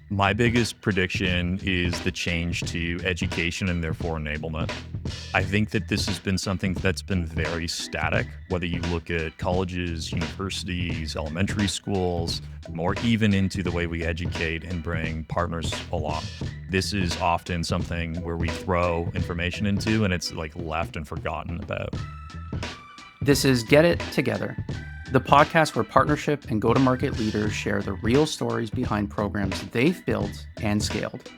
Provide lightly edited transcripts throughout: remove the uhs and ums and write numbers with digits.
My biggest prediction is the change to education and therefore enablement. I think that this has been something that's been very static, whether you look at colleges, universities, elementary schools, or even into the way we educate and bring partners along. This is often something where we throw information into and it's like left and forgotten about. This is Get It Together, the podcast where partnership and go-to-market leaders share the real stories behind programs they've built and scaled.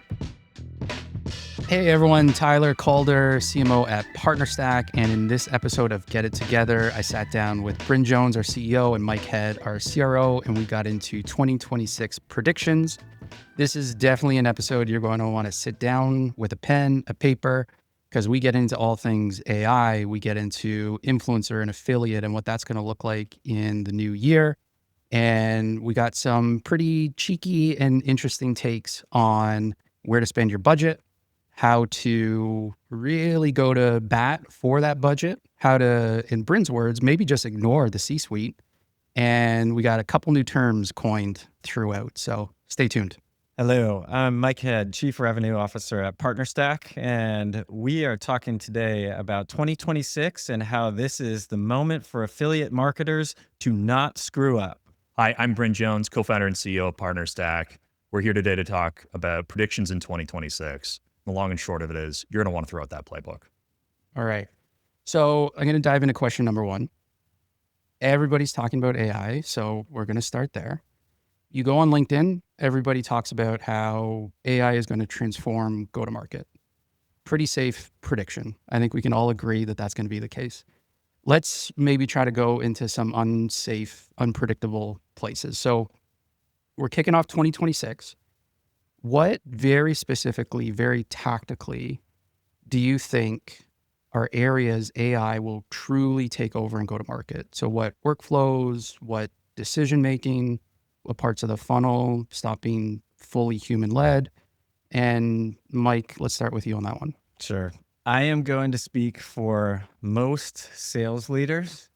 Hey everyone, Tyler Calder, CMO at PartnerStack, and in this episode of Get It Together, I sat down with Bryn Jones, our CEO, and Mike Head, our CRO, and we got into 2026 predictions. This is definitely an episode you're going to want to sit down with a pen, a paper, because we get into all things AI, we get into influencer and affiliate and what that's going to look like in the new year. And we got some pretty cheeky and interesting takes on where to spend your budget, how to really go to bat for that budget, how to, in Bryn's words, maybe just ignore the C-suite. And we got a couple new terms coined throughout. So stay tuned. Hello, I'm Mike Head, Chief Revenue Officer at PartnerStack, and we are talking today about 2026 and how this is the moment for affiliate marketers to not screw up. Hi, I'm Bryn Jones, co-founder and CEO of PartnerStack. We're here today to talk about predictions in 2026. The long and short of it is you're going to want to throw out that playbook. All right. So I'm going to dive into question number one. Everybody's talking about AI, so we're going to start there. You go on LinkedIn, everybody talks about how AI is going to transform go-to-market. Pretty safe prediction. I think we can all agree that that's going to be the case. Let's maybe try to go into some unsafe, unpredictable places. So we're kicking off 2026. What very specifically, very tactically, do you think are areas AI will truly take over and go to market? So what workflows, what decision-making, what parts of the funnel stop being fully human-led? And Mike, let's start with you on that one. Sure. I am going to speak for most sales leaders.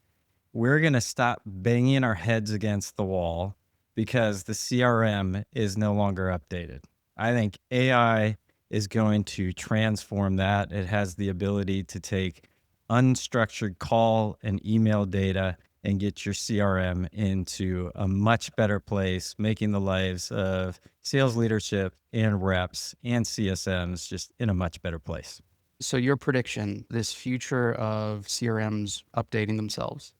We're going to stop banging our heads against the wall because the CRM is no longer updated. I think AI is going to transform that. It has the ability to take unstructured call and email data and get your CRM into a much better place, making the lives of sales leadership and reps and CSMs just in a much better place. So your prediction, this future of CRMs updating themselves,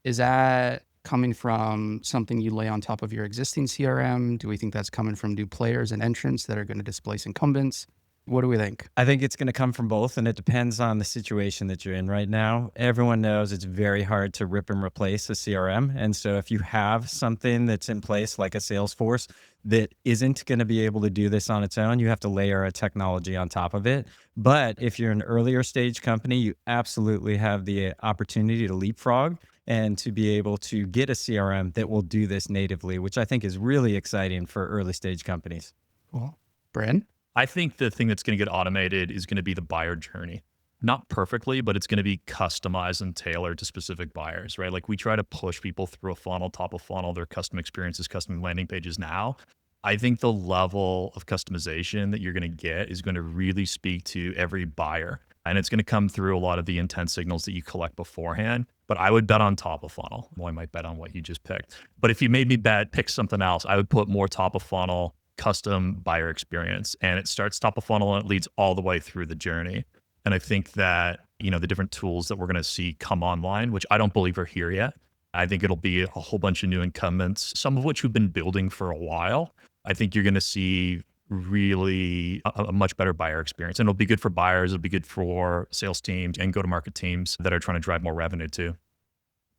is that coming from something you lay on top of your existing CRM? Do we think that's coming from new players and entrants that are going to displace incumbents? What do we think? I think it's going to come from both, and it depends on the situation that you're in right now. Everyone knows it's very hard to rip and replace a CRM. And so if you have something that's in place like a Salesforce that isn't going to be able to do this on its own, you have to layer a technology on top of it. But if you're an earlier stage company, you absolutely have the opportunity to leapfrog and to be able to get a CRM that will do this natively, which I think is really exciting for early stage companies. Well, Bryn? I think the thing that's going to get automated is going to be the buyer journey. Not perfectly, but it's going to be customized and tailored to specific buyers, right? Like we try to push people through a funnel, top of funnel, their custom experiences, custom landing pages now. I think the level of customization that you're going to get is going to really speak to every buyer. And it's going to come through a lot of the intent signals that you collect beforehand. But I would bet on top of funnel. Well, I might bet on what you just picked. But if you made me pick something else, I would put more top of funnel, custom buyer experience, and it starts top of funnel and it leads all the way through the journey. And I think that, the different tools that we're going to see come online, which I don't believe are here yet. I think it'll be a whole bunch of new incumbents, some of which we've been building for a while. I think you're going to see really a much better buyer experience, and it'll be good for buyers. It'll be good for sales teams and go-to-market teams that are trying to drive more revenue too.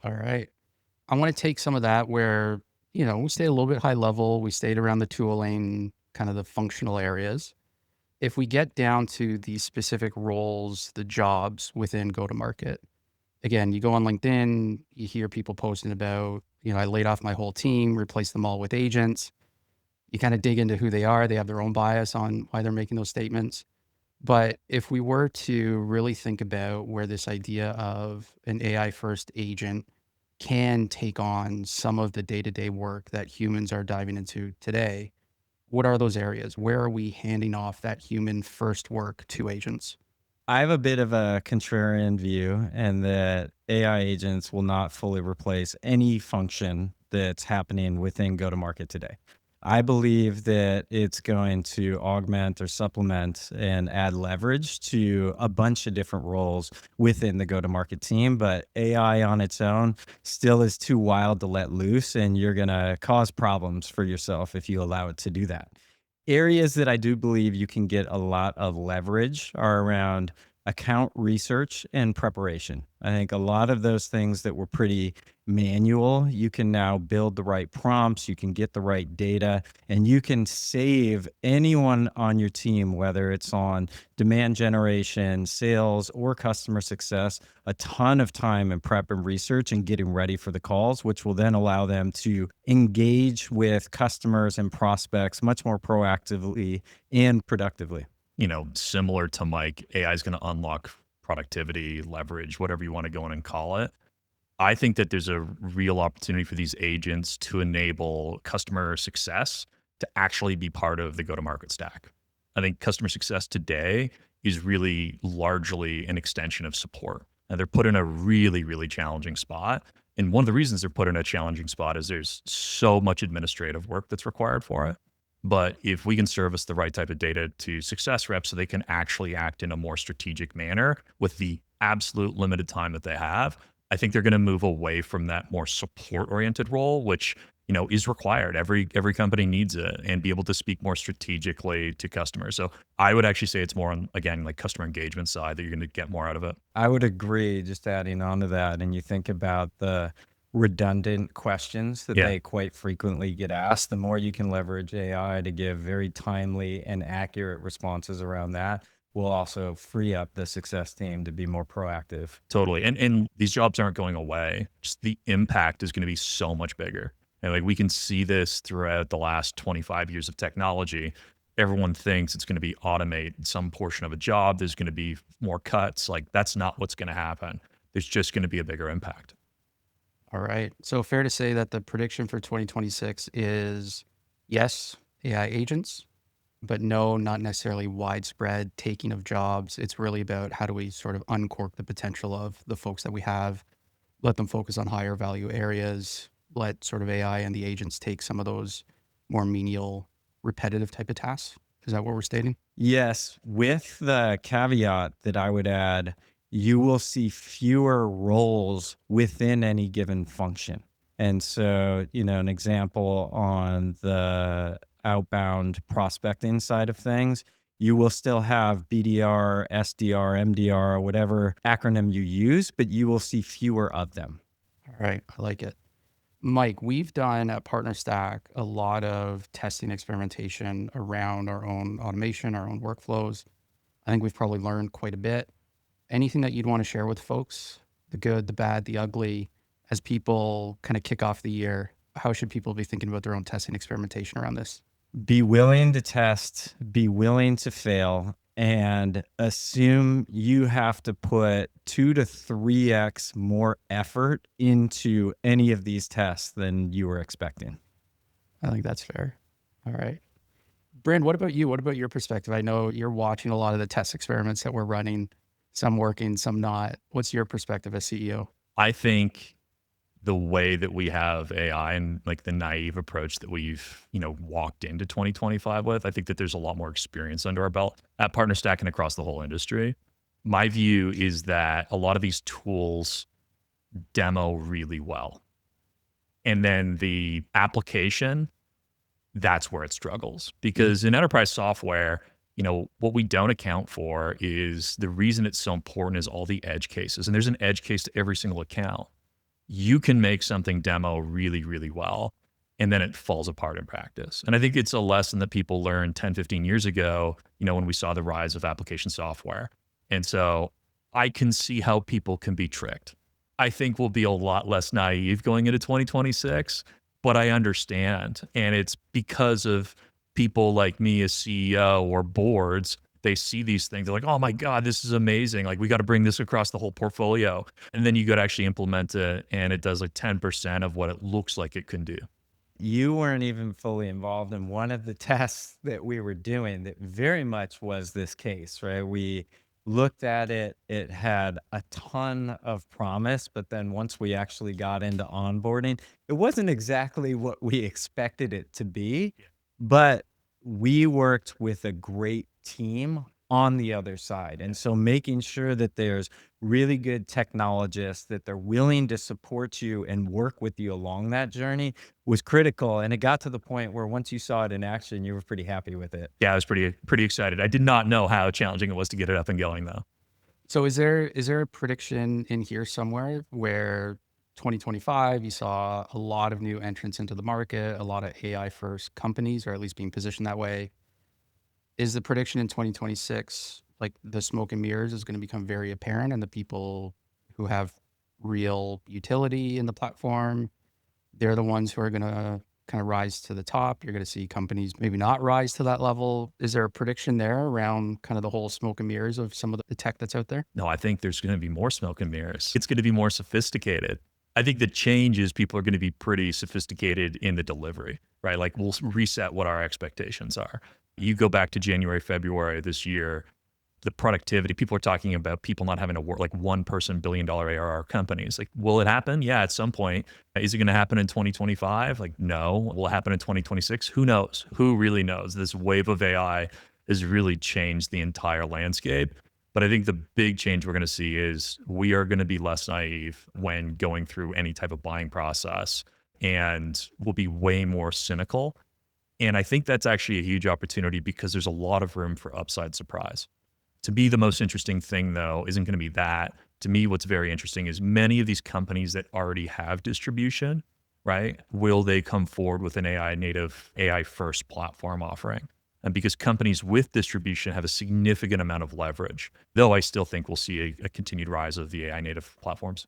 All right. I want to take some of that where we stayed a little bit high level. We stayed around the tooling, kind of the functional areas. If we get down to the specific roles, the jobs within go-to-market, again, you go on LinkedIn, you hear people posting about, I laid off my whole team, replaced them all with agents. You kind of dig into who they are. They have their own bias on why they're making those statements. But if we were to really think about where this idea of an AI-first agent can take on some of the day-to-day work that humans are diving into today, What are those areas? Where are we handing off that human first work to agents? I have a bit of a contrarian view, and that AI agents will not fully replace any function that's happening within go-to-market today. I believe that it's going to augment or supplement and add leverage to a bunch of different roles within the go-to-market team, but AI on its own still is too wild to let loose, and you're going to cause problems for yourself if you allow it to do that. Areas that I do believe you can get a lot of leverage are around account research and preparation. I think a lot of those things that were pretty manual, you can now build the right prompts, you can get the right data, and you can save anyone on your team, whether it's on demand generation, sales, or customer success, a ton of time in prep and research and getting ready for the calls, which will then allow them to engage with customers and prospects much more proactively and productively. Similar to Mike, AI is going to unlock productivity, leverage, whatever you want to go in and call it. I think that there's a real opportunity for these agents to enable customer success to actually be part of the go-to-market stack. I think customer success today is really largely an extension of support. And they're put in a really, really challenging spot. And one of the reasons they're put in a challenging spot is there's so much administrative work that's required for it. But if we can service the right type of data to success reps so they can actually act in a more strategic manner with the absolute limited time that they have, I think they're going to move away from that more support-oriented role, which is required. Every company needs it, and be able to speak more strategically to customers. So I would actually say it's more on, again, like customer engagement side that you're going to get more out of it. I would agree, just adding on to that. And you think about the redundant questions that Yeah. they quite frequently get asked, the more you can leverage AI to give very timely and accurate responses around that will also free up the success team to be more proactive. Totally. And these jobs aren't going away. Just the impact is going to be so much bigger. And like we can see this throughout the last 25 years of technology. Everyone thinks it's going to be automate some portion of a job. There's going to be more cuts. Like that's not what's going to happen. There's just going to be a bigger impact. All right. So fair to say that the prediction for 2026 is yes, AI agents, but no, not necessarily widespread taking of jobs. It's really about how do we sort of uncork the potential of the folks that we have, let them focus on higher value areas, let sort of AI and the agents take some of those more menial, repetitive type of tasks. Is that what we're stating? Yes, with the caveat that I would add, you will see fewer roles within any given function. And so, an example on the outbound prospecting side of things, you will still have BDR, SDR, MDR, whatever acronym you use, but you will see fewer of them. All right. I like it. Mike, we've done at PartnerStack a lot of testing experimentation around our own automation, our own workflows. I think we've probably learned quite a bit. Anything that you'd want to share with folks, the good, the bad, the ugly, as people kind of kick off the year? How should people be thinking about their own testing experimentation around this? Be willing to test, be willing to fail, and assume you have to put 2 to 3x more effort into any of these tests than you were expecting. I think that's fair. All right. Bryn, what about you? What about your perspective? I know you're watching a lot of the test experiments that we're running, some working, some not. What's your perspective as CEO? I think the way that we have AI and like the naive approach that we've, walked into 2025 with, I think that there's a lot more experience under our belt at PartnerStack and across the whole industry. My view is that a lot of these tools demo really well. And then the application, that's where it struggles. Because in enterprise software, what we don't account for is the reason it's so important is all the edge cases. And there's an edge case to every single account. You can make something demo really, really well, and then it falls apart in practice. And I think it's a lesson that people learned 10, 15 years ago, when we saw the rise of application software. And so I can see how people can be tricked. I think we'll be a lot less naive going into 2026, but I understand. And it's because of people like me as CEO or boards. They see these things. They're like, oh my God, this is amazing. Like we got to bring this across the whole portfolio. And then you got to actually implement it. And it does like 10% of what it looks like it can do. You weren't even fully involved in one of the tests that we were doing that very much was this case, right? We looked at it, it had a ton of promise, but then once we actually got into onboarding, it wasn't exactly what we expected it to be, but we worked with a great team on the other side. And so making sure that there's really good technologists, that they're willing to support you and work with you along that journey was critical. And it got to the point where once you saw it in action, you were pretty happy with it. Yeah, I was pretty excited. I did not know how challenging it was to get it up and going though. So is there a prediction in here somewhere where 2025 you saw a lot of new entrants into the market, a lot of AI first companies, or at least being positioned that way? Is the prediction in 2026 like the smoke and mirrors is going to become very apparent, and the people who have real utility in the platform, they're the ones who are going to kind of rise to the top? You're going to see companies maybe not rise to that level. Is there a prediction there around kind of the whole smoke and mirrors of some of the tech that's out there? No, I think there's going to be more smoke and mirrors. It's going to be more sophisticated. I think the change is people are going to be pretty sophisticated in the delivery, right? Like we'll reset what our expectations are. You go back to January, February this year, the productivity, people are talking about people not having to work like one person billion-dollar ARR companies. Like, will it happen? Yeah, at some point. Is it going to happen in 2025? Like, no. Will it happen in 2026? Who knows? Who really knows? This wave of AI has really changed the entire landscape. But I think the big change we're going to see is we are going to be less naive when going through any type of buying process, and we'll be way more cynical. And I think that's actually a huge opportunity because there's a lot of room for upside surprise. To me, the most interesting thing, though, isn't going to be that. To me, what's very interesting is many of these companies that already have distribution, right? Will they come forward with an AI native, AI first platform offering? And because companies with distribution have a significant amount of leverage, though I still think we'll see a continued rise of the AI native platforms.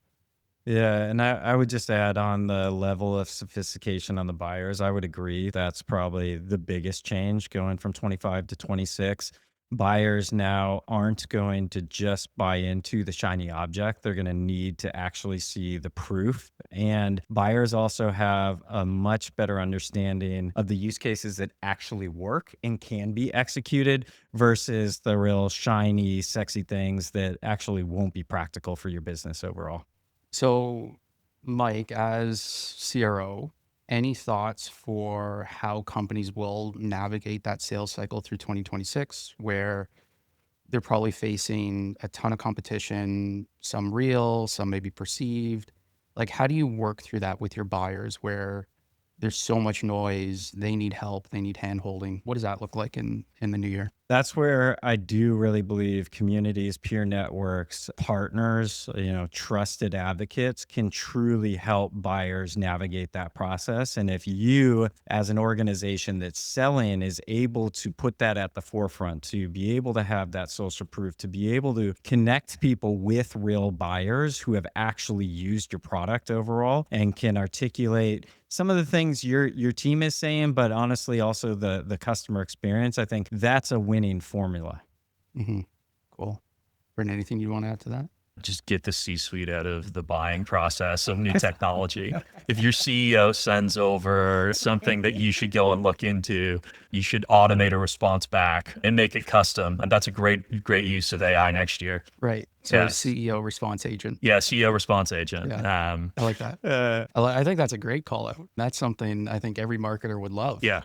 Yeah, and I would just add on the level of sophistication on the buyers. I would agree that's probably the biggest change going from 25 to 26. Buyers now aren't going to just buy into the shiny object. They're going to need to actually see the proof. And buyers also have a much better understanding of the use cases that actually work and can be executed versus the real shiny, sexy things that actually won't be practical for your business overall. So, Mike, as CRO, any thoughts for how companies will navigate that sales cycle through 2026, where they're probably facing a ton of competition, some real, some maybe perceived? Like, how do you work through that with your buyers where there's so much noise, they need help, they need hand holding? What does that look like in the new year? That's where I do really believe communities, peer networks, partners, trusted advocates can truly help buyers navigate that process. And if you, as an organization that's selling, is able to put that at the forefront, to be able to have that social proof, to be able to connect people with real buyers who have actually used your product overall and can articulate some of the things your team is saying, but honestly also the customer experience, I think that's a winning formula. Mm-hmm. Cool. Bryn, anything you want to add to that? Just get the C-suite out of the buying process of new technology. If your CEO sends over something that you should go and look into, you should automate a response back and make it custom. And that's a great use of AI next year. Right. So Yes. CEO response agent. Yeah, CEO response agent. Yeah. I like that. I think that's a great call out. That's something I think every marketer would love. Yeah.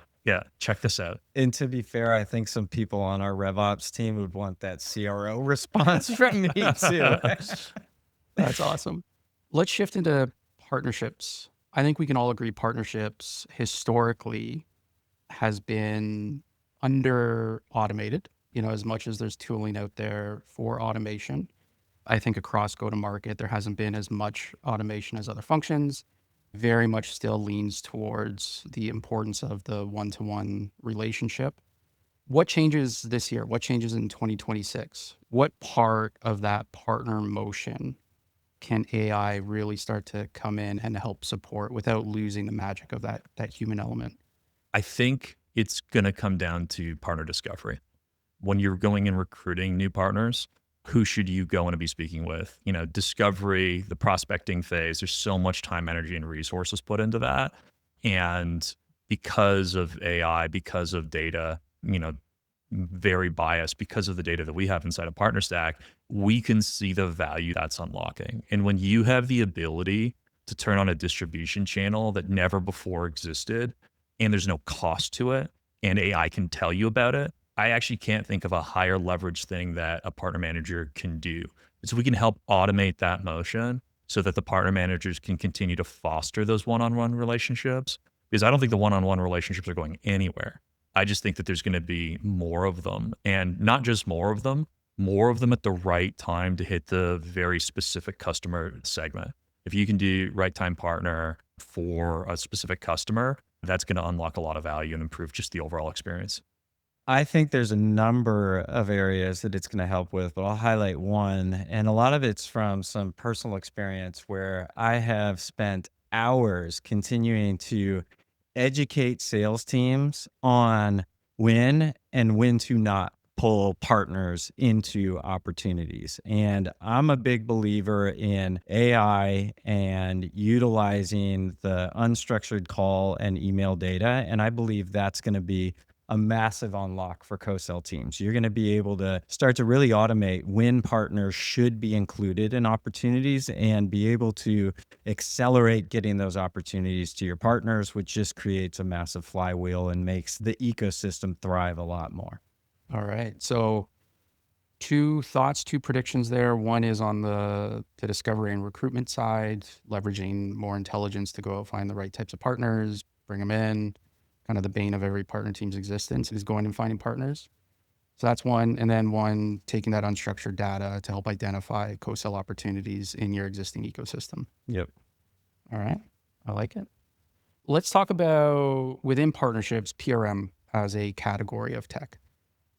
Check this out. And to be fair, I think some people on our RevOps team would want that CRO response from me too. That's awesome. Let's shift into partnerships. I think we can all agree partnerships historically has been under automated, as much as there's tooling out there for automation. I think across go-to-market, there hasn't been as much automation as other functions. Very much still leans towards the importance of the one-to-one relationship. What changes this year? What changes in 2026? What part of that partner motion can AI really start to come in and help support without losing the magic of that human element? I think it's going to come down to partner discovery. When you're going and recruiting new partners, who should you go and be speaking with? Discovery, the prospecting phase, there's so much time, energy, and resources put into that. And because of AI, because of data, very biased because of the data that we have inside of PartnerStack, we can see the value that's unlocking. And when you have the ability to turn on a distribution channel that never before existed and there's no cost to it and AI can tell you about it, I actually can't think of a higher leverage thing that a partner manager can do. So we can help automate that motion so that the partner managers can continue to foster those one-on-one relationships, because I don't think the one-on-one relationships are going anywhere. I just think that there's going to be more of them, and not just more of them at the right time to hit the very specific customer segment. If you can do right time partner for a specific customer, that's going to unlock a lot of value and improve just the overall experience. I think there's a number of areas that it's going to help with, but I'll highlight one. And a lot of it's from some personal experience where I have spent hours continuing to educate sales teams on when and when to not pull partners into opportunities. And I'm a big believer in AI and utilizing the unstructured call and email data. And I believe that's going to be a massive unlock for co-sell teams. You're going to be able to start to really automate when partners should be included in opportunities and be able to accelerate getting those opportunities to your partners, which just creates a massive flywheel and makes the ecosystem thrive a lot more. All right. So 2 thoughts, 2 predictions there. One is on the discovery and recruitment side, leveraging more intelligence to go out, find the right types of partners, bring them in. Kind of the bane of every partner team's existence is going and finding partners. So that's one. And then one, taking that unstructured data to help identify co-sell opportunities in your existing ecosystem. Yep. All right. I like it. Let's talk about within partnerships, PRM as a category of tech.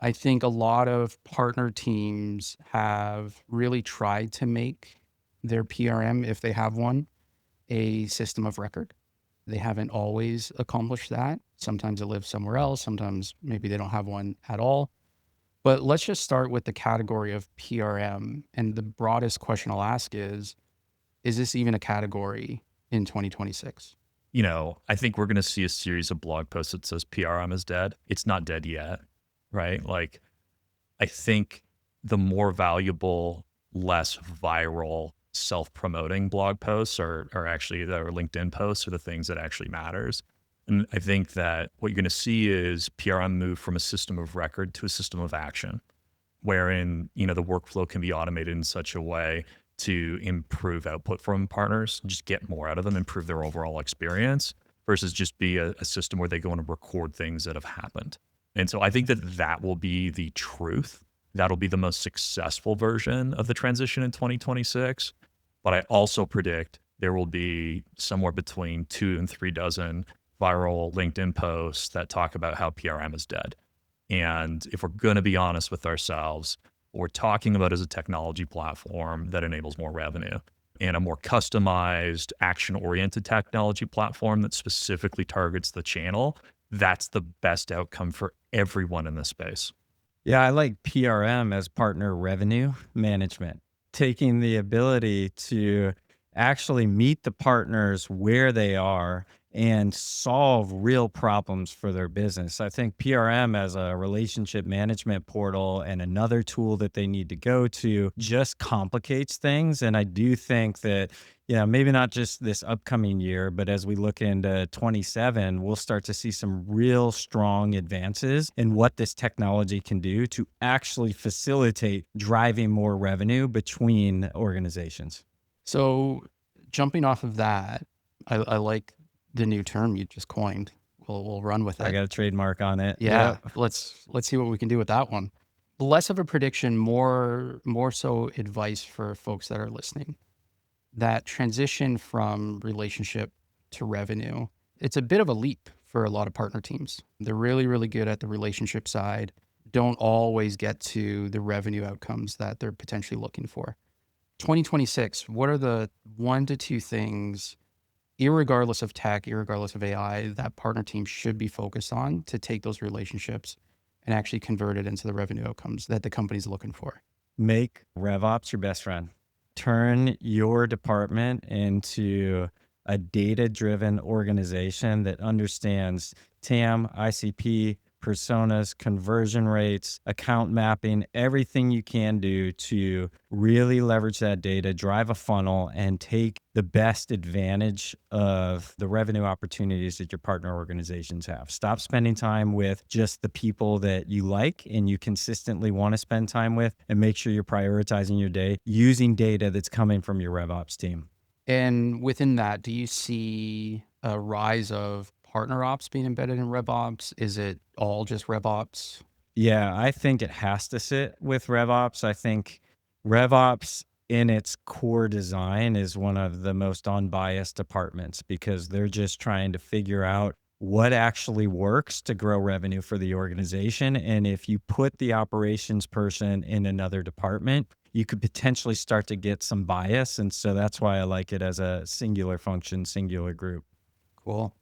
I think a lot of partner teams have really tried to make their PRM, if they have one, a system of record. They haven't always accomplished that. Sometimes it lives somewhere else. Sometimes maybe they don't have one at all. But let's just start with the category of PRM. And the broadest question I'll ask is this even a category in 2026? I think we're going to see a series of blog posts that says PRM is dead. It's not dead yet, right? Like, I think the more valuable, less viral, self-promoting blog posts are actually the LinkedIn posts are the things that actually matters. And I think that what you're going to see is PRM move from a system of record to a system of action, wherein, the workflow can be automated in such a way to improve output from partners, just get more out of them, improve their overall experience, versus just be a system where they go and record things that have happened. And so I think that will be the truth. That'll be the most successful version of the transition in 2026. But I also predict there will be somewhere between 2 and 3 dozen viral LinkedIn posts that talk about how PRM is dead. And if we're going to be honest with ourselves, what we're talking about is a technology platform that enables more revenue and a more customized, action-oriented technology platform that specifically targets the channel. That's the best outcome for everyone in this space. Yeah, I like PRM as partner revenue management, taking the ability to actually meet the partners where they are and solve real problems for their business. I think PRM as a relationship management portal and another tool that they need to go to just complicates things. And I do think that, maybe not just this upcoming year, but as we look into 27, we'll start to see some real strong advances in what this technology can do to actually facilitate driving more revenue between organizations. So jumping off of that, I like the new term you just coined. We'll run with it. I got a trademark on it. Yeah. Let's see what we can do with that one. Less of a prediction, more so advice for folks that are listening. That transition from relationship to revenue, it's a bit of a leap for a lot of partner teams. They're really, really good at the relationship side, don't always get to the revenue outcomes that they're potentially looking for. 2026, what are the 1 to 2 things, irregardless of tech, irregardless of AI, that partner team should be focused on to take those relationships and actually convert it into the revenue outcomes that the company's looking for? Make RevOps your best friend. Turn your department into a data-driven organization that understands TAM, ICP, personas, conversion rates, account mapping, everything you can do to really leverage that data, drive a funnel, and take the best advantage of the revenue opportunities that your partner organizations have. Stop spending time with just the people that you like and you consistently want to spend time with, and make sure you're prioritizing your day using data that's coming from your RevOps team. And within that, do you see a rise of partner ops being embedded in RevOps? Is it all just RevOps? Yeah, I think it has to sit with RevOps. I think RevOps in its core design is one of the most unbiased departments because they're just trying to figure out what actually works to grow revenue for the organization. And if you put the operations person in another department, you could potentially start to get some bias. And so that's why I like it as a singular function, singular group. Cool.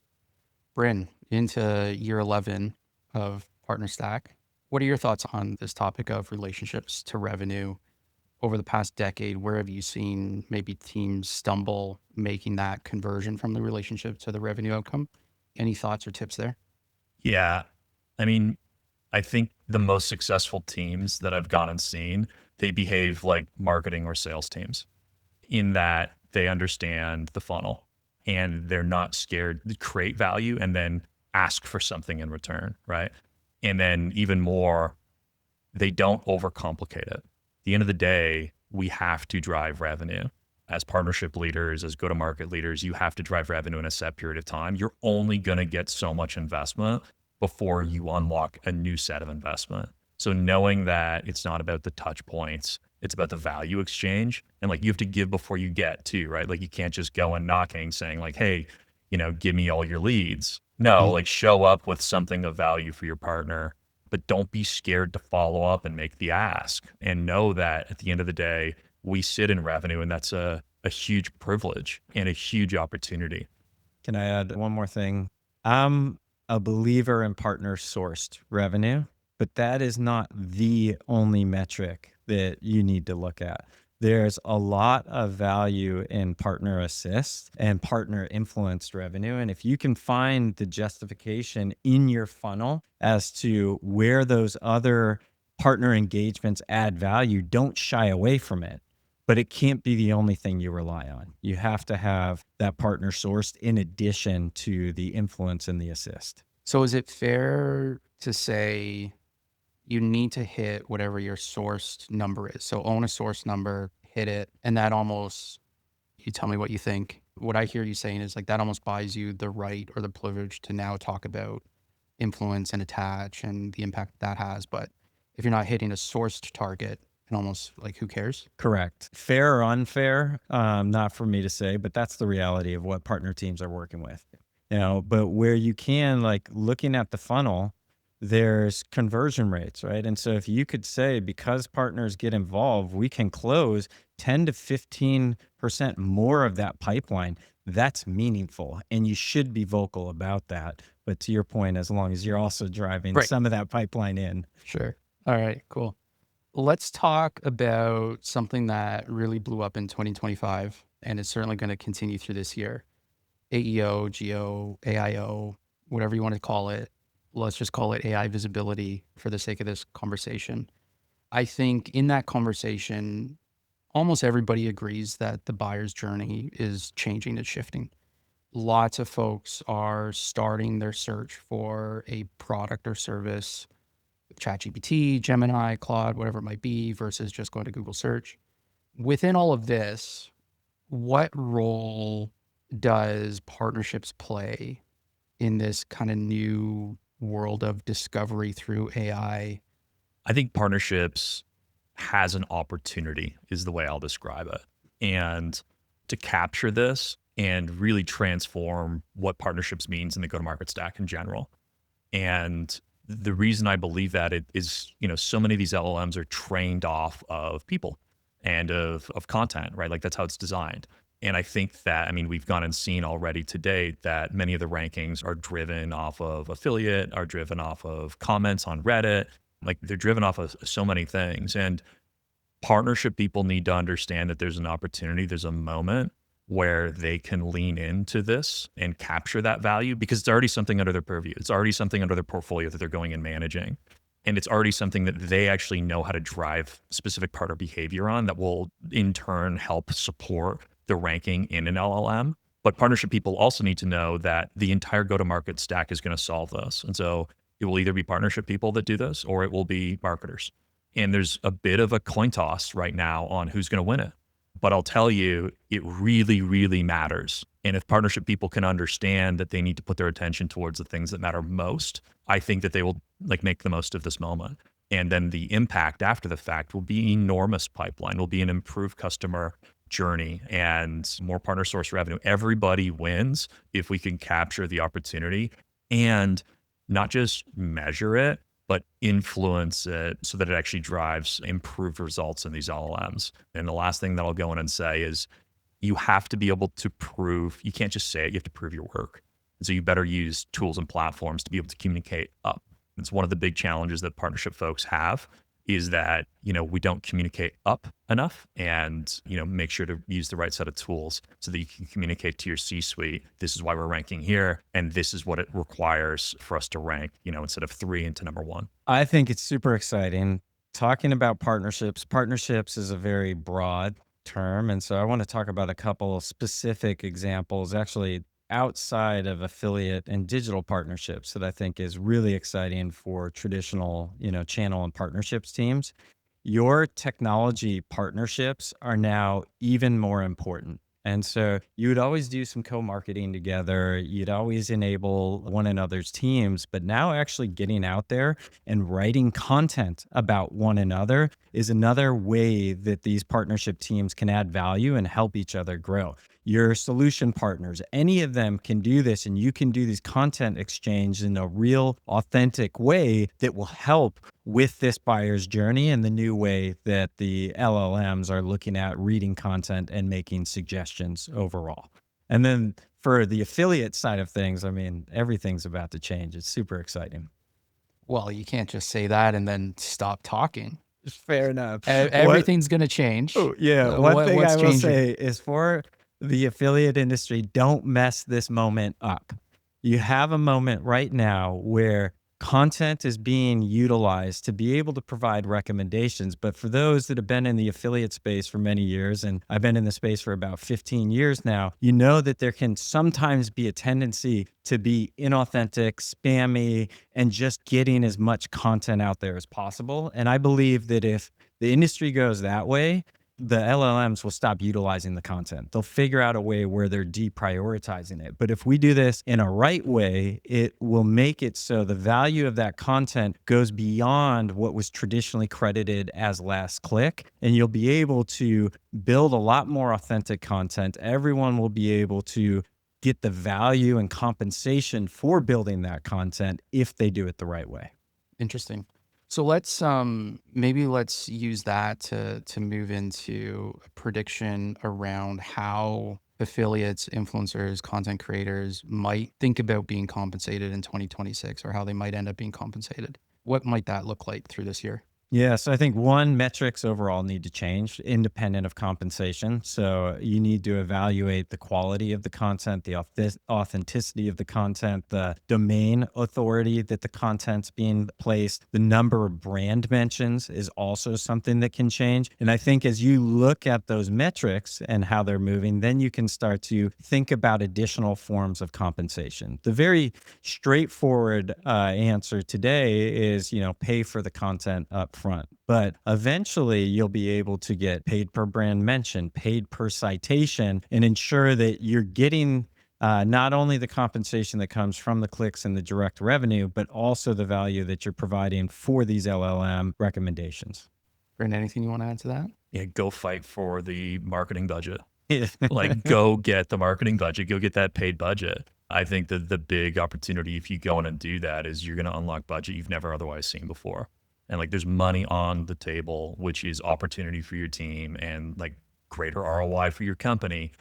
Bryn, into year 11 of PartnerStack. What are your thoughts on this topic of relationships to revenue? Over the past decade, where have you seen maybe teams stumble making that conversion from the relationship to the revenue outcome? Any thoughts or tips there? Yeah. I mean, I think the most successful teams that I've gone and seen, they behave like marketing or sales teams in that they understand the funnel and they're not scared to create value and then ask for something in return, right? And then even more, they don't overcomplicate it. At the end of the day, we have to drive revenue. As partnership leaders, as go-to-market leaders, you have to drive revenue in a set period of time. You're only going to get so much investment before you unlock a new set of investment. So knowing that it's not about the touch points, it's about the value exchange. And like you have to give before you get too, right? Like you can't just go and knocking saying like, hey, give me all your leads. No, like show up with something of value for your partner, but don't be scared to follow up and make the ask and know that at the end of the day, we sit in revenue and that's a huge privilege and a huge opportunity. Can I add one more thing? I'm a believer in partner sourced revenue, but that is not the only metric that you need to look at. There's a lot of value in partner assist and partner influenced revenue. And if you can find the justification in your funnel as to where those other partner engagements add value, don't shy away from it. But it can't be the only thing you rely on. You have to have that partner sourced in addition to the influence and the assist. So is it fair to say you need to hit whatever your sourced number is? So own a source number, hit it, and that almost, you tell me what you think. What I hear you saying is like that almost buys you the right or the privilege to now talk about influence and attach and the impact that has. But if you're not hitting a sourced target, and almost like who cares? Correct. Fair or unfair, not for me to say, but that's the reality of what partner teams are working with. But where you can, like looking at the funnel, there's conversion rates, right? And so if you could say, because partners get involved, we can close 10 to 15% more of that pipeline, that's meaningful. And you should be vocal about that. But to your point, as long as you're also driving Right. some of that pipeline in. Sure. All right, cool. Let's talk about something that really blew up in 2025 and is certainly going to continue through this year. AEO, GO, AIO, whatever you want to call it. Let's just call it AI visibility for the sake of this conversation. I think in that conversation, almost everybody agrees that the buyer's journey is changing and shifting. Lots of folks are starting their search for a product or service, ChatGPT, Gemini, Claude, whatever it might be, versus just going to Google search. Within all of this, what role does partnerships play in this kind of new world of discovery through AI? I think partnerships has an opportunity is the way I'll describe it. And to capture this and really transform what partnerships means in the go-to-market stack in general. And the reason I believe that it is, so many of these LLMs are trained off of people and of content, right? Like that's how it's designed. And I think that, we've gone and seen already to date that many of the rankings are driven off of affiliate, are driven off of comments on Reddit. Like they're driven off of so many things. And partnership people need to understand that there's an opportunity, there's a moment where they can lean into this and capture that value because it's already something under their purview. It's already something under their portfolio that they're going and managing. And it's already something that they actually know how to drive specific partner behavior on that will in turn help support the ranking in an LLM. But partnership people also need to know that the entire go-to-market stack is going to solve this. And so it will either be partnership people that do this or it will be marketers. And there's a bit of a coin toss right now on who's going to win it. But I'll tell you, it really, really matters. And if partnership people can understand that they need to put their attention towards the things that matter most, I think that they will make the most of this moment. And then the impact after the fact will be enormous pipeline, will be an improved customer journey and more partner source revenue. Everybody wins if we can capture the opportunity and not just measure it, but influence it so that it actually drives improved results in these LLMs. And the last thing that I'll go in and say is you have to be able to prove, you can't just say it, you have to prove your work. And so you better use tools and platforms to be able to communicate up. It's one of the big challenges that partnership folks have is that, we don't communicate up enough and, make sure to use the right set of tools so that you can communicate to your C-suite. This is why we're ranking here. And this is what it requires for us to rank, instead of 3 into number 1. I think it's super exciting. Talking about partnerships is a very broad term. And so I want to talk about a couple of specific examples, actually outside of affiliate and digital partnerships that I think is really exciting for traditional, channel and partnerships teams. Your technology partnerships are now even more important. And so you would always do some co-marketing together. You'd always enable one another's teams, but now actually getting out there and writing content about one another is another way that these partnership teams can add value and help each other grow. Your solution partners, any of them can do this, and you can do these content exchange in a real authentic way that will help with this buyer's journey and the new way that the LLMs are looking at reading content and making suggestions overall. And then for the affiliate side of things, everything's about to change. It's super exciting. Well, you can't just say that and then stop talking. Fair enough. Everything's going to change. Oh, yeah. One thing I will changing? say is for the affiliate industry, don't mess this moment up. You have a moment right now where content is being utilized to be able to provide recommendations. But for those that have been in the affiliate space for many years, and I've been in the space for about 15 years now, you know that there can sometimes be a tendency to be inauthentic, spammy, and just getting as much content out there as possible. And I believe that if the industry goes that way, the LLMs will stop utilizing the content. They'll figure out a way where they're deprioritizing it. But if we do this in a right way, it will make it so the value of that content goes beyond what was traditionally credited as last click. And you'll be able to build a lot more authentic content. Everyone will be able to get the value and compensation for building that content if they do it the right way. Interesting. So let's maybe let's use that to move into a prediction around how affiliates, influencers, content creators might think about being compensated in 2026, or how they might end up being compensated. What might that look like through this year? Yeah, so I think metrics overall need to change independent of compensation. So you need to evaluate the quality of the content, the authenticity of the content, the domain authority that the content's being placed. The number of brand mentions is also something that can change. And I think as you look at those metrics and how they're moving, then you can start to think about additional forms of compensation. The very straightforward answer today is, pay for the content up front. But eventually you'll be able to get paid per brand mention, paid per citation, and ensure that you're getting not only the compensation that comes from the clicks and the direct revenue, but also the value that you're providing for these LLM recommendations. Bryn, anything you want to add to that? Yeah, go fight for the marketing budget. Go get the marketing budget, go get that paid budget. I think that the big opportunity, if you go in and do that, is you're going to unlock budget you've never otherwise seen before. And there's money on the table, which is opportunity for your team and greater ROI for your company.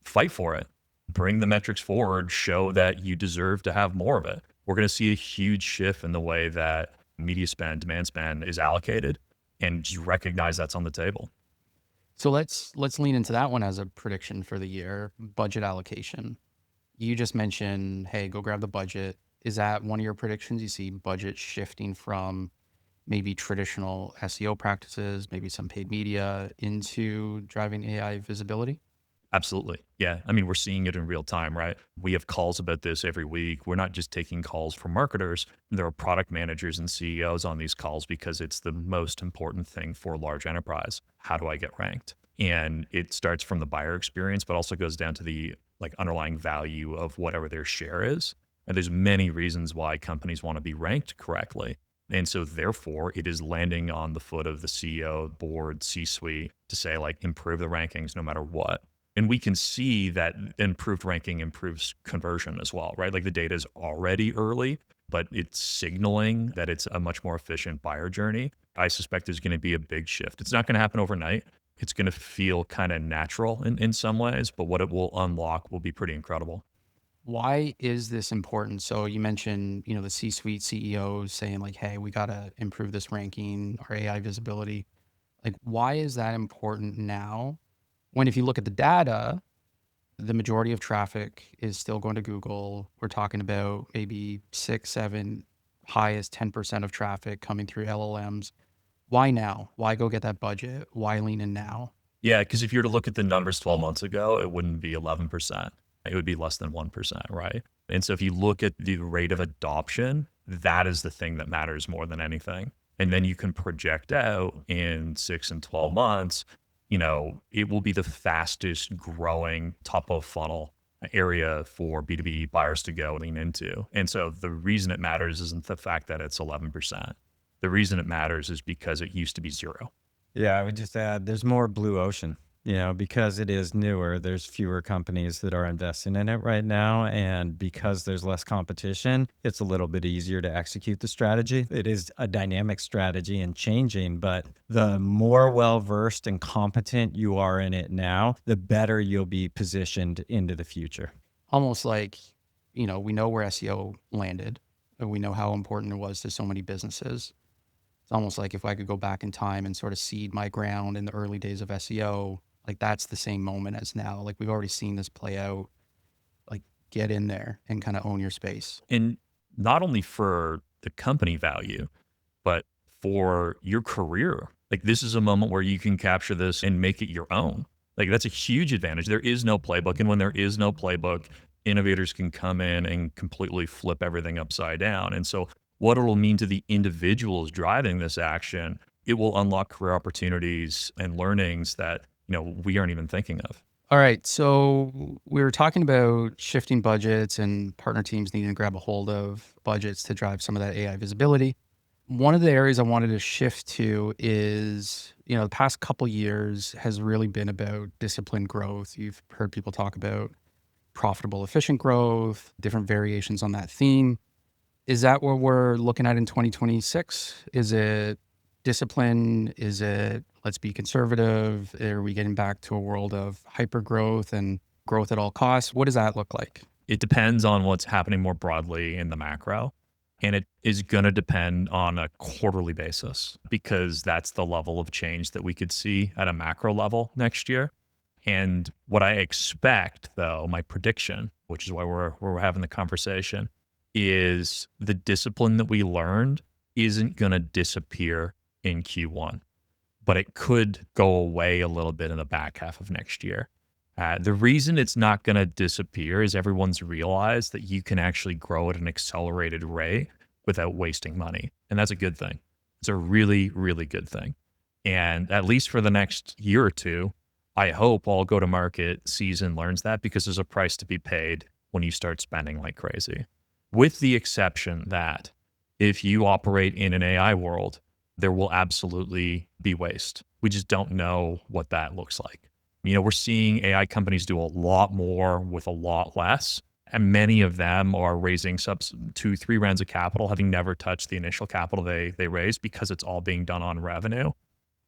Fight for it. Bring the metrics forward. Show that you deserve to have more of it. We're going to see a huge shift in the way that media spend, demand spend is allocated, and just recognize that's on the table. So let's lean into that one as a prediction for the year, budget allocation. You just mentioned, hey, go grab the budget. Is that one of your predictions? You see budget shifting from maybe traditional SEO practices, maybe some paid media into driving AI visibility? Absolutely. Yeah. I mean, we're seeing it in real time, right? We have calls about this every week. We're not just taking calls from marketers. There are product managers and CEOs on these calls because it's the most important thing for large enterprise. How do I get ranked? And it starts from the buyer experience, but also goes down to the like underlying value of whatever their share is. And there's many reasons why companies want to be ranked correctly. And so therefore it is landing on the foot of the CEO, board, C-suite to say like improve the rankings no matter what. And we can see that improved ranking improves conversion as well, right? Like the data is already early, but it's signaling that it's a much more efficient buyer journey. I suspect there's going to be a big shift. It's not going to happen overnight. It's going to feel kind of natural in some ways, but what it will unlock will be pretty incredible. Why is this important? So you mentioned, the C-suite CEOs saying like, hey, we got to improve this ranking, our AI visibility. Like, why is that important now? When if you look at the data, the majority of traffic is still going to Google. We're talking about maybe 6, 7, high as 10% of traffic coming through LLMs. Why now? Why go get that budget? Why lean in now? Yeah, because if you were to look at the numbers 12 months ago, it wouldn't be 11%. It would be less than 1%, right? And so if you look at the rate of adoption, that is the thing that matters more than anything. And then you can project out in 6 and 12 months, it will be the fastest growing top of funnel area for B2B buyers to go lean into. And so the reason it matters isn't the fact that it's 11%. The reason it matters is because it used to be zero. Yeah, I would just add there's more blue ocean, because it is newer, there's fewer companies that are investing in it right now. And because there's less competition, it's a little bit easier to execute the strategy. It is a dynamic strategy and changing, but the more well-versed and competent you are in it now, the better you'll be positioned into the future. Almost like, we know where SEO landed, and we know how important it was to so many businesses. It's almost like if I could go back in time and sort of seed my ground in the early days of SEO, like that's the same moment as now. Like we've already seen this play out. Like get in there and kind of own your space. And not only for the company value, but for your career. Like this is a moment where you can capture this and make it your own. Like that's a huge advantage. There is no playbook. And when there is no playbook, innovators can come in and completely flip everything upside down. And so what it'll mean to the individuals driving this action, it will unlock career opportunities and learnings that, we aren't even thinking of. All right. So we were talking about shifting budgets and partner teams needing to grab a hold of budgets to drive some of that AI visibility. One of the areas I wanted to shift to is, the past couple years has really been about disciplined growth. You've heard people talk about profitable, efficient growth, different variations on that theme. Is that what we're looking at in 2026? Is it discipline? Is it let's be conservative? Are we getting back to a world of hyper growth and growth at all costs? What does that look like? It depends on what's happening more broadly in the macro. And it is going to depend on a quarterly basis because that's the level of change that we could see at a macro level next year. And what I expect, though, my prediction, which is why we're having the conversation, is the discipline that we learned isn't going to disappear in Q1, but it could go away a little bit in the back half of next year. The reason it's not going to disappear is everyone's realized that you can actually grow at an accelerated rate without wasting money. And that's a good thing. It's a really, really good thing. And at least for the next year or two, I hope all go-to-market season learns that because there's a price to be paid when you start spending like crazy. With the exception that if you operate in an AI world, there will absolutely be waste. We just don't know what that looks like. We're seeing AI companies do a lot more with a lot less. And many of them are raising 2-3 rounds of capital, having never touched the initial capital they raised because it's all being done on revenue.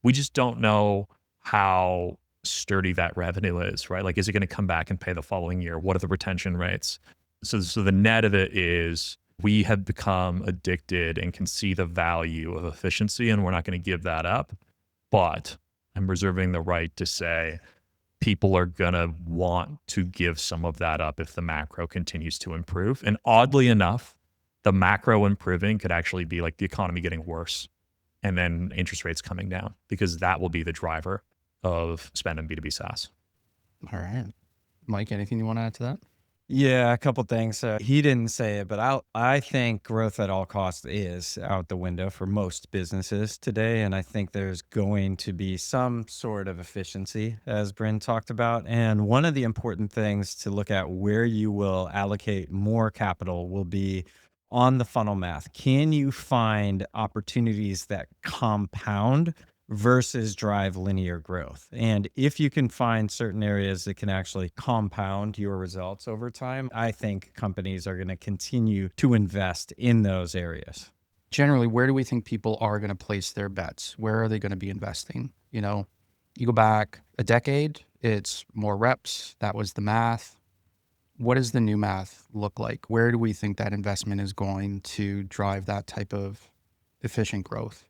We just don't know how sturdy that revenue is, right? Like, is it going to come back and pay the following year? What are the retention rates? So the net of it is we have become addicted and can see the value of efficiency, and we're not going to give that up. But I'm reserving the right to say people are going to want to give some of that up if the macro continues to improve. And oddly enough, the macro improving could actually be like the economy getting worse and then interest rates coming down, because that will be the driver of spend in B2B SaaS. All right. Mike, anything you want to add to that? Yeah, a couple things. He didn't say it, but I think growth at all costs is out the window for most businesses today. And I think there's going to be some sort of efficiency, as Bryn talked about. And one of the important things to look at where you will allocate more capital will be on the funnel math. Can you find opportunities that compound versus drive linear growth? And if you can find certain areas that can actually compound your results over time, I think companies are going to continue to invest in those areas. Generally, where do we think people are going to place their bets? Where are they going to be investing? You go back a decade, it's more reps. That was the math. What does the new math look like? Where do we think that investment is going to drive that type of efficient growth?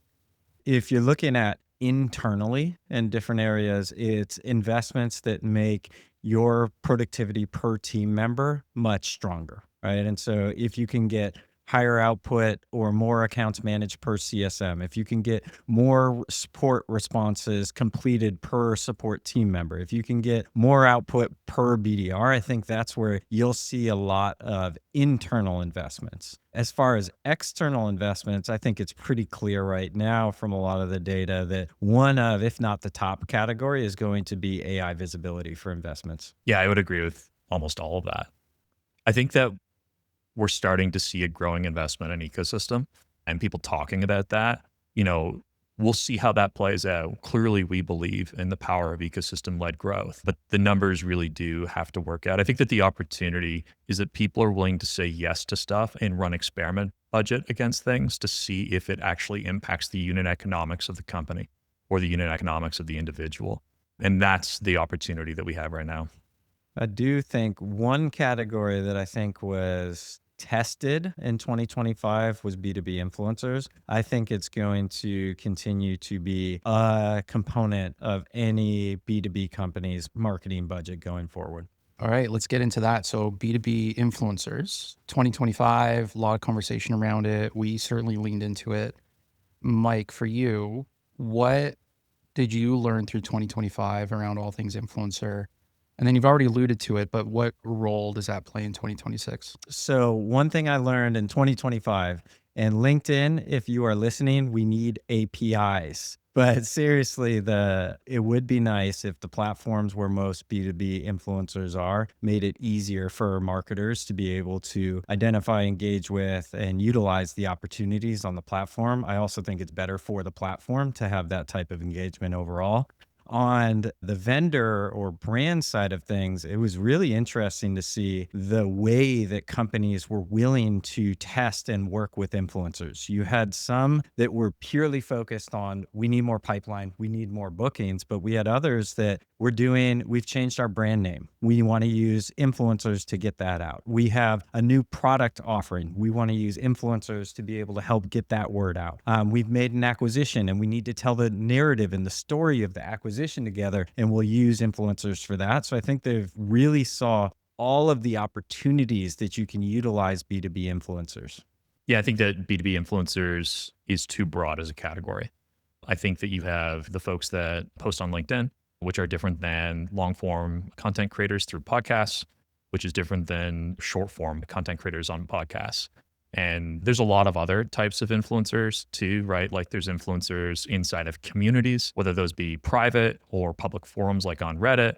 If you're looking at internally in different areas, it's investments that make your productivity per team member much stronger, right? And so if you can get higher output or more accounts managed per CSM, if you can get more support responses completed per support team member, if you can get more output per BDR, I think that's where you'll see a lot of internal investments. As far as external investments, I think it's pretty clear right now from a lot of the data that one of, if not the top category, is going to be AI visibility for investments. Yeah, I would agree with almost all of that. I think that we're starting to see a growing investment in ecosystem and people talking about that. We'll see how that plays out. Clearly, we believe in the power of ecosystem-led growth, but the numbers really do have to work out. I think that the opportunity is that people are willing to say yes to stuff and run experiment budget against things to see if it actually impacts the unit economics of the company or the unit economics of the individual. And that's the opportunity that we have right now. I do think one category that I think was tested in 2025 was B2B influencers. I think it's going to continue to be a component of any B2B company's marketing budget going forward. All right, let's get into that. So B2B influencers, 2025, a lot of conversation around it. We certainly leaned into it. Mike, for you, what did you learn through 2025 around all things influencer? And then you've already alluded to it, but what role does that play in 2026? So one thing I learned in 2025, and LinkedIn, if you are listening, we need APIs. But seriously, it would be nice if the platforms where most B2B influencers are made it easier for marketers to be able to identify, engage with, and utilize the opportunities on the platform. I also think it's better for the platform to have that type of engagement overall. On the vendor or brand side of things, it was really interesting to see the way that companies were willing to test and work with influencers. You had some that were purely focused on, we need more pipeline, we need more bookings, but we had others that we've changed our brand name. We want to use influencers to get that out. We have a new product offering. We want to use influencers to be able to help get that word out. We've made an acquisition and we need to tell the narrative and the story of the acquisition together, and we'll use influencers for that. So I think they've really saw all of the opportunities that you can utilize B2B influencers. Yeah, I think that B2B influencers is too broad as a category. I think that you have the folks that post on LinkedIn, which are different than long form content creators through podcasts, which is different than short form content creators on podcasts. And there's a lot of other types of influencers too, right? Like there's influencers inside of communities, whether those be private or public forums like on Reddit.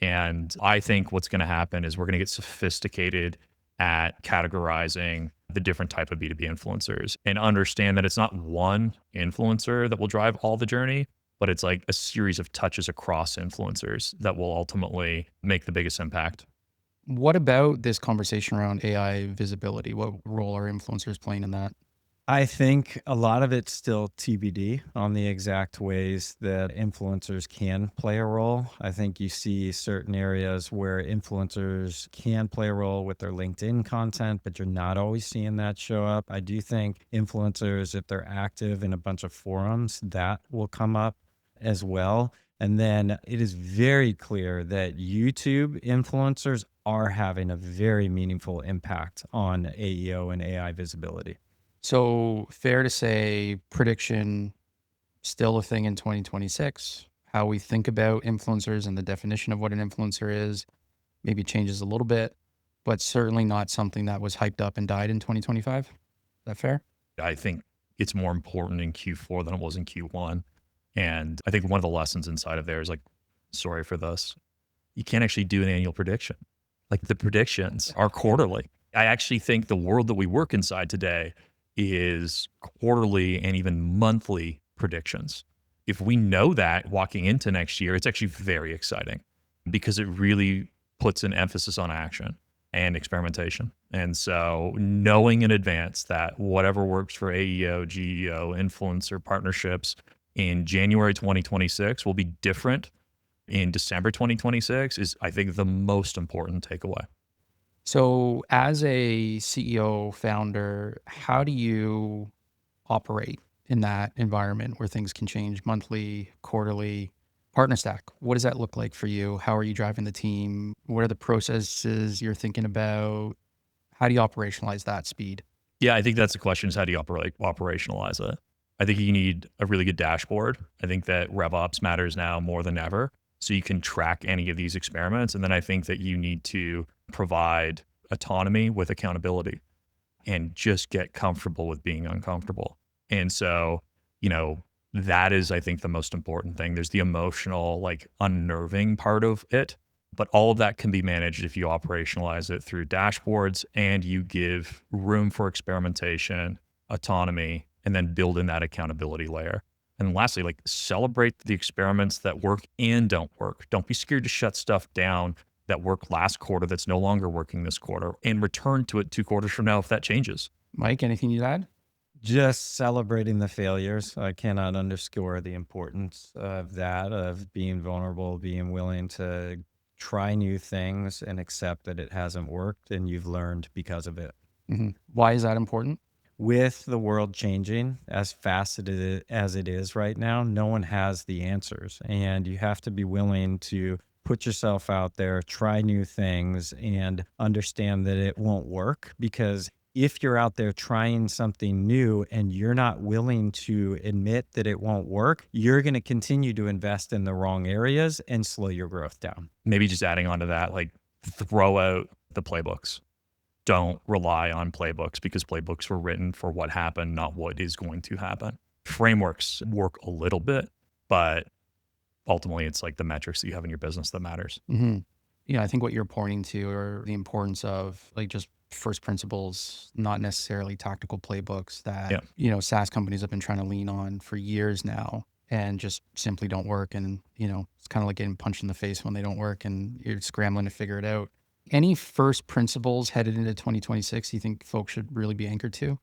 And I think what's going to happen is we're going to get sophisticated at categorizing the different type of B2B influencers and understand that it's not one influencer that will drive all the journey, but it's like a series of touches across influencers that will ultimately make the biggest impact. What about this conversation around AI visibility? What role are influencers playing in that? I think a lot of it's still TBD on the exact ways that influencers can play a role. I think you see certain areas where influencers can play a role with their LinkedIn content, but you're not always seeing that show up. I do think influencers, if they're active in a bunch of forums, that will come up as well. And then it is very clear that YouTube influencers are having a very meaningful impact on AEO and AI visibility. So fair to say prediction still a thing in 2026. How we think about influencers and the definition of what an influencer is maybe changes a little bit, but certainly not something that was hyped up and died in 2025. Is that fair? I think it's more important in Q4 than it was in Q1. And I think one of the lessons inside of there is like, sorry for this, you can't actually do an annual prediction. Like the predictions are quarterly. I actually think the world that we work inside today is quarterly and even monthly predictions. If we know that walking into next year, it's actually very exciting because it really puts an emphasis on action and experimentation. And so knowing in advance that whatever works for AEO, GEO, influencer partnerships in January 2026 will be different in December 2026 is, I think, the most important takeaway. So as a CEO founder, how do you operate in that environment where things can change monthly, quarterly? PartnerStack, what does that look like for you? How are you driving the team? What are the processes you're thinking about? How do you operationalize that speed? Yeah, I think that's the question is how do you operationalize it? I think you need a really good dashboard. I think that RevOps matters now more than ever. So you can track any of these experiments. And then I think that you need to provide autonomy with accountability and just get comfortable with being uncomfortable. And so, that is, I think, the most important thing. There's the emotional, like unnerving part of it, but all of that can be managed if you operationalize it through dashboards and you give room for experimentation, autonomy, and then build in that accountability layer. And lastly, like celebrate the experiments that work and don't work. Don't be scared to shut stuff down that worked last quarter that's no longer working this quarter and return to it 2 quarters from now if that changes. Mike, anything you'd add? Just celebrating the failures. I cannot underscore the importance of that, of being vulnerable, being willing to try new things and accept that it hasn't worked and you've learned because of it. Mm-hmm. Why is that important? With the world changing as fast as it is right now, no one has the answers. And you have to be willing to put yourself out there, try new things, and understand that it won't work. Because if you're out there trying something new and you're not willing to admit that it won't work, you're going to continue to invest in the wrong areas and slow your growth down. Maybe just adding on to that, like throw out the playbooks. Don't rely on playbooks because playbooks were written for what happened, not what is going to happen. Frameworks work a little bit, but ultimately it's like the metrics that you have in your business that matters. Mm-hmm. Yeah, I think what you're pointing to are the importance of like just first principles, not necessarily tactical playbooks that, SaaS companies have been trying to lean on for years now and just simply don't work. And, it's kind of like getting punched in the face when they don't work and you're scrambling to figure it out. Any first principles headed into 2026 you think folks should really be anchored to?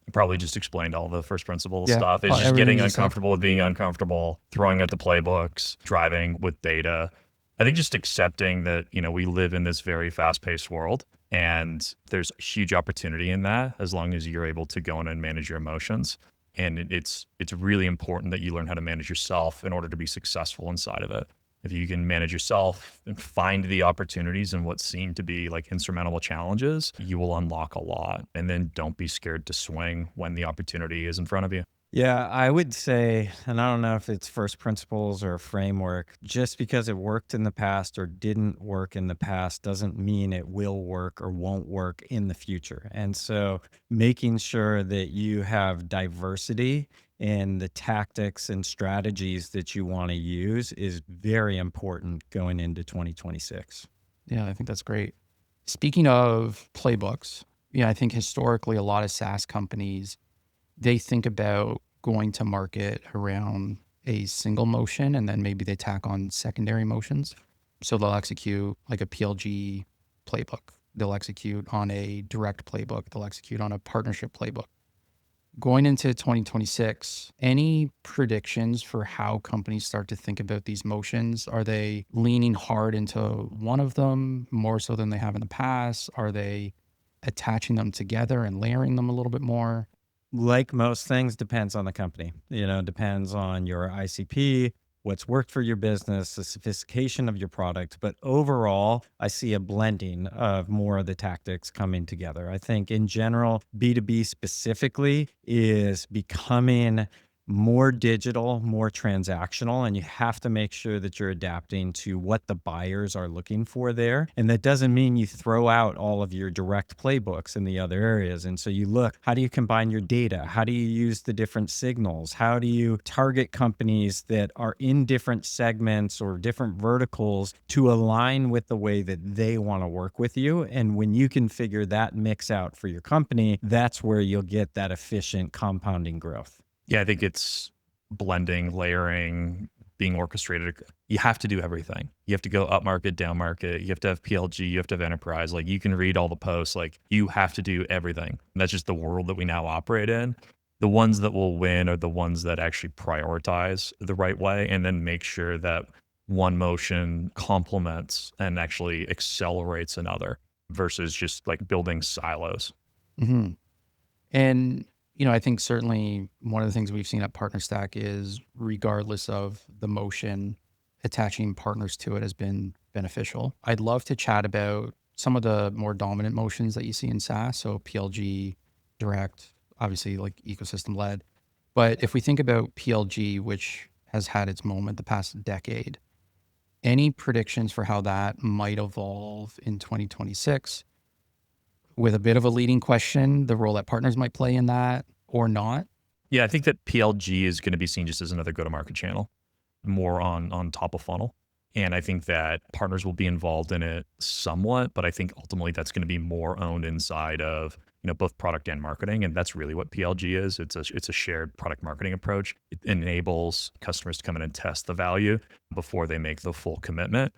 I probably just explained all the first principles Yeah. stuff. It's just getting uncomfortable with being uncomfortable, throwing out the playbooks, driving with data. I think just accepting that, we live in this very fast-paced world and there's huge opportunity in that as long as you're able to go in and manage your emotions. And it's really important that you learn how to manage yourself in order to be successful inside of it. If you can manage yourself and find the opportunities and what seem to be like insurmountable challenges, you will unlock a lot. And then don't be scared to swing when the opportunity is in front of you. Yeah, I would say, and I don't know if it's first principles or framework, just because it worked in the past or didn't work in the past doesn't mean it will work or won't work in the future. And so making sure that you have diversity in the tactics and strategies that you want to use is very important going into 2026. Yeah, I think that's great. Speaking of playbooks, I think historically a lot of SaaS companies, they think about going to market around a single motion and then maybe they tack on secondary motions. So they'll execute like a PLG playbook. They'll execute on a direct playbook. They'll execute on a partnership playbook. Going into 2026, any predictions for how companies start to think about these motions? Are they leaning hard into one of them more so than they have in the past? Are they attaching them together and layering them a little bit more? Like most things, depends on the company. Depends on your ICP, what's worked for your business, the sophistication of your product. But overall, I see a blending of more of the tactics coming together. I think in general, B2B specifically is becoming more digital, more transactional, and you have to make sure that you're adapting to what the buyers are looking for there. And that doesn't mean you throw out all of your direct playbooks in the other areas. And so you look, how do you combine your data? How do you use the different signals? How do you target companies that are in different segments or different verticals to align with the way that they want to work with you? And when you can figure that mix out for your company, that's where you'll get that efficient compounding growth. Yeah, I think it's blending, layering, being orchestrated. You have to do everything. You have to go up market, down market. You have to have PLG. You have to have enterprise. Like, you can read all the posts. Like, you have to do everything. And that's just the world that we now operate in. The ones that will win are the ones that actually prioritize the right way and then make sure that one motion complements and actually accelerates another versus just like building silos. Mm-hmm. And I think certainly one of the things we've seen at PartnerStack is, regardless of the motion, attaching partners to it has been beneficial. I'd love to chat about some of the more dominant motions that you see in SaaS. So PLG, direct, obviously like ecosystem led. But if we think about PLG, which has had its moment the past decade, any predictions for how that might evolve in 2026? With a bit of a leading question, the role that partners might play in that or not? Yeah, I think that PLG is going to be seen just as another go-to-market channel, more on top of funnel. And I think that partners will be involved in it somewhat, but I think ultimately that's going to be more owned inside of both product and marketing. And that's really what PLG is. It's a shared product marketing approach. It enables customers to come in and test the value before they make the full commitment.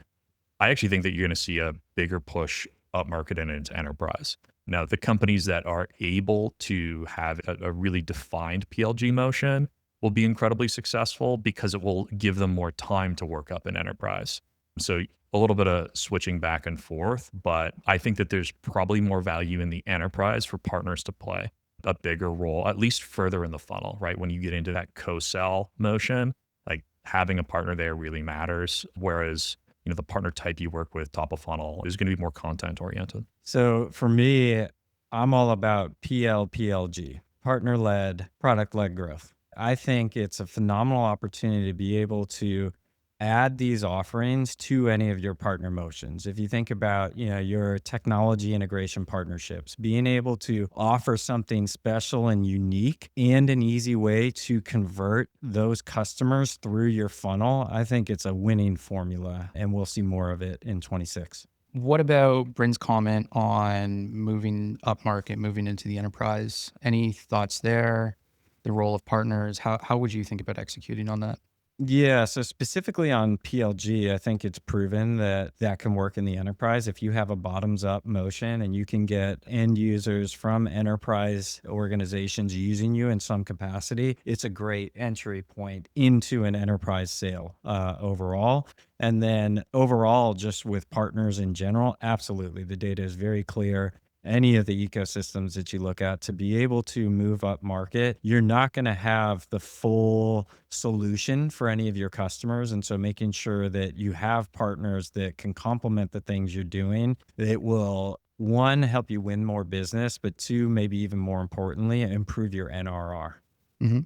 I actually think that you're going to see a bigger push upmarket and into enterprise. Now, the companies that are able to have a really defined PLG motion will be incredibly successful because it will give them more time to work up in enterprise. So a little bit of switching back and forth, but I think that there's probably more value in the enterprise for partners to play a bigger role, at least further in the funnel, right? When you get into that co-sell motion, like having a partner there really matters. Whereas the partner type you work with, top of funnel, is going to be more content oriented. So for me, I'm all about PLG, partner-led, product-led growth. I think it's a phenomenal opportunity to be able to add these offerings to any of your partner motions. If you think about, your technology integration partnerships, being able to offer something special and unique and an easy way to convert those customers through your funnel, I think it's a winning formula, and we'll see more of it in 26. What about Bryn's comment on moving up market, moving into the enterprise? Any thoughts there? The role of partners? How would you think about executing on that? Yeah, so specifically on PLG, I think it's proven that that can work in the enterprise. If you have a bottoms up motion and you can get end users from enterprise organizations using you in some capacity, it's a great entry point into an enterprise sale overall. And then overall, just with partners in general, absolutely. The data is very clear. Any of the ecosystems that you look at, to be able to move up market, you're not going to have the full solution for any of your customers. And so making sure that you have partners that can complement the things you're doing, that will, one, help you win more business, but two, maybe even more importantly, improve your NRR. Mm-hmm.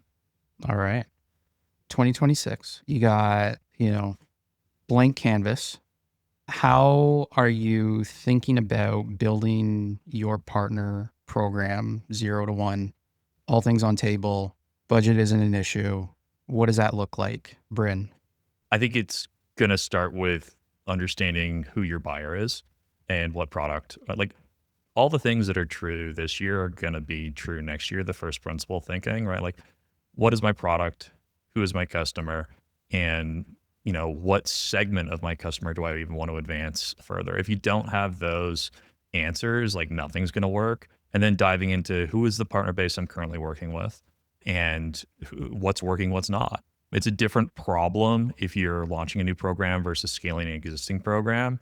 All right. 2026, you got, blank canvas. How are you thinking about building your partner program 0 to 1? All things on table. Budget isn't an issue. What does that look like, Bryn? I think it's going to start with understanding who your buyer is and what product. Like, all the things that are true this year are going to be true next year. The first principle thinking, right? Like, what is my product? Who is my customer? And what segment of my customer do I even want to advance further? If you don't have those answers, like, nothing's going to work. And then diving into who is the partner base I'm currently working with and what's working, what's not. It's a different problem if you're launching a new program versus scaling an existing program.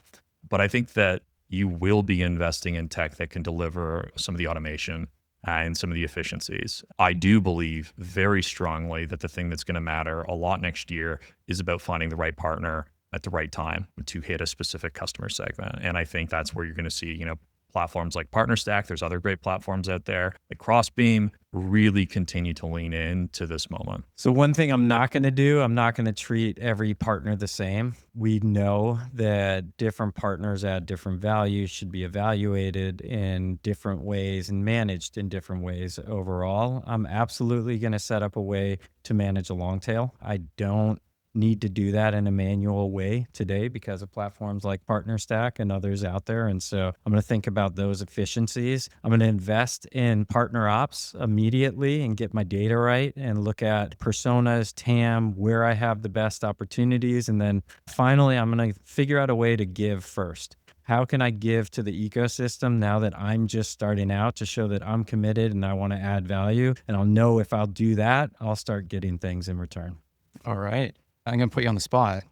But I think that you will be investing in tech that can deliver some of the automation and some of the efficiencies. I do believe very strongly that the thing that's going to matter a lot next year is about finding the right partner at the right time to hit a specific customer segment. And I think that's where you're going to see, platforms like PartnerStack, there's other great platforms out there, like Crossbeam, really continue to lean into this moment. So one thing I'm not going to do, I'm not going to treat every partner the same. We know that different partners add different value, should be evaluated in different ways and managed in different ways overall. I'm absolutely going to set up a way to manage a long tail. I don't need to do that in a manual way today because of platforms like PartnerStack and others out there. And so I'm going to think about those efficiencies. I'm going to invest in partner ops immediately and get my data right and look at personas, TAM, where I have the best opportunities. And then finally, I'm going to figure out a way to give first. How can I give to the ecosystem now that I'm just starting out to show that I'm committed and I want to add value? And I'll know if I'll do that, I'll start getting things in return. All right. I'm going to put you on the spot.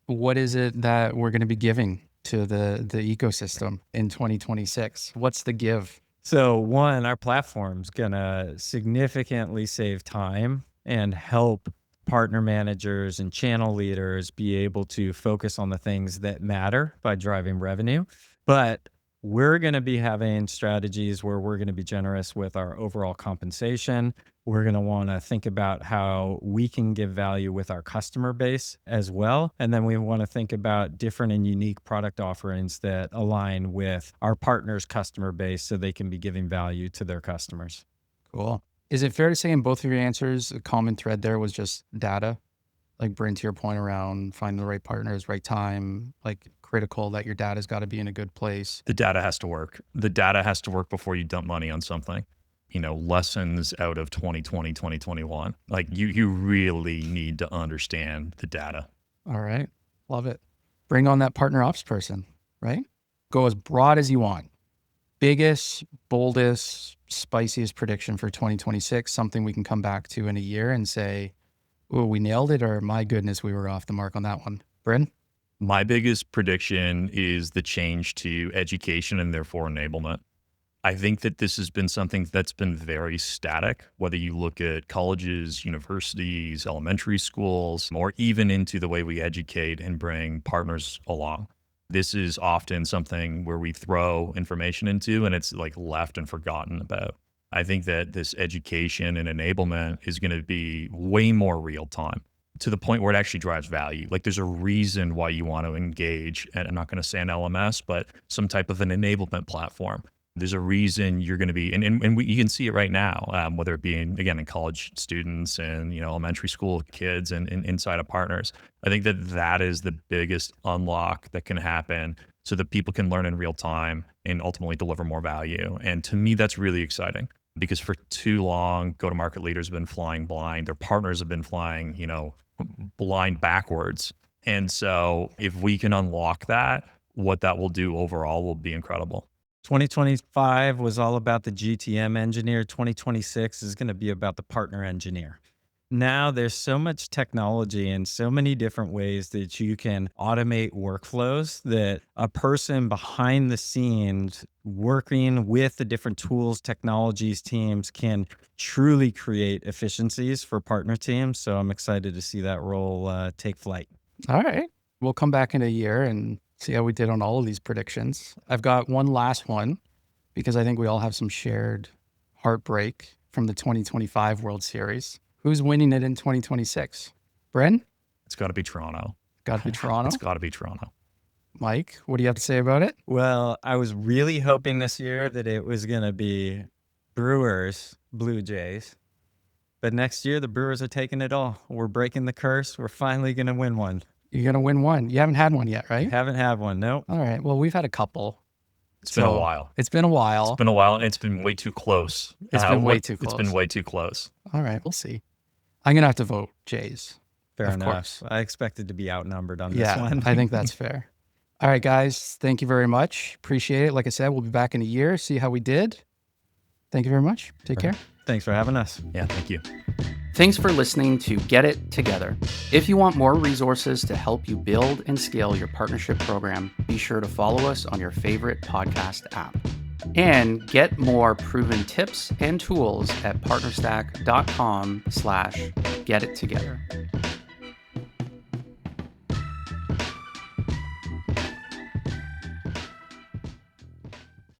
What is it that we're going to be giving to the ecosystem in 2026? What's the give? So one, our platform's going to significantly save time and help partner managers and channel leaders be able to focus on the things that matter by driving revenue. But we're going to be having strategies where we're going to be generous with our overall compensation. We're going to want to think about how we can give value with our customer base as well. And then we want to think about different and unique product offerings that align with our partners' customer base so they can be giving value to their customers. Cool. Is it fair to say in both of your answers, a common thread there was just data? Like Bryn, to your point around finding the right partners, right time, like critical that your data's got to be in a good place. The data has to work. The data has to work before you dump money on something. Lessons out of 2020, 2021. Like you really need to understand the data. All right. Love it. Bring on that partner ops person, right? Go as broad as you want. Biggest, boldest, spiciest prediction for 2026, something we can come back to in a year and say, oh, we nailed it, or my goodness, we were off the mark on that one. Bryn? My biggest prediction is the change to education and therefore enablement. I think that this has been something that's been very static, whether you look at colleges, universities, elementary schools, or even into the way we educate and bring partners along. This is often something where we throw information into and it's like left and forgotten about. I think that this education and enablement is going to be way more real time to the point where it actually drives value. Like there's a reason why you want to engage, and I'm not going to say an LMS, but some type of an enablement platform. There's a reason you're going to be, and you can see it right now, whether it be in college students and, elementary school kids and inside of partners. I think that is the biggest unlock that can happen so that people can learn in real time and ultimately deliver more value. And to me, that's really exciting because for too long, go-to-market leaders have been flying blind. Their partners have been flying, blind backwards. And so if we can unlock that, what that will do overall will be incredible. 2025 was all about the GTM engineer. 2026 is going to be about the partner engineer. Now there's so much technology and so many different ways that you can automate workflows that a person behind the scenes working with the different tools, technologies, teams can truly create efficiencies for partner teams. So I'm excited to see that role take flight. All right. We'll come back in a year and see how we did on all of these predictions. I've got one last one because I think we all have some shared heartbreak from the 2025 World Series. Who's winning it in 2026? Bryn? It's got to be Toronto. Got to be Toronto? It's got to be Toronto. Mike, what do you have to say about it? Well, I was really hoping this year that it was going to be Brewers, Blue Jays. But next year, the Brewers are taking it all. We're breaking the curse. We're finally going to win one. You're going to win one. You haven't had one yet, right? Haven't had one, nope. All right. Well, we've had a couple. It's been a while. It's been a while. It's been a while, and it's been way too close. It's been way too close. It's been way too close. All right. We'll see. I'm going to have to vote Jays. Fair enough. Course. I expected to be outnumbered on this one. I think that's fair. All right, guys. Thank you very much. Appreciate it. Like I said, we'll be back in a year, see how we did. Thank you very much. Take care. Thanks for having us. Yeah, thank you. Thanks for listening to Get It Together. If you want more resources to help you build and scale your partnership program, be sure to follow us on your favorite podcast app. And get more proven tips and tools at partnerstack.com/getittogether.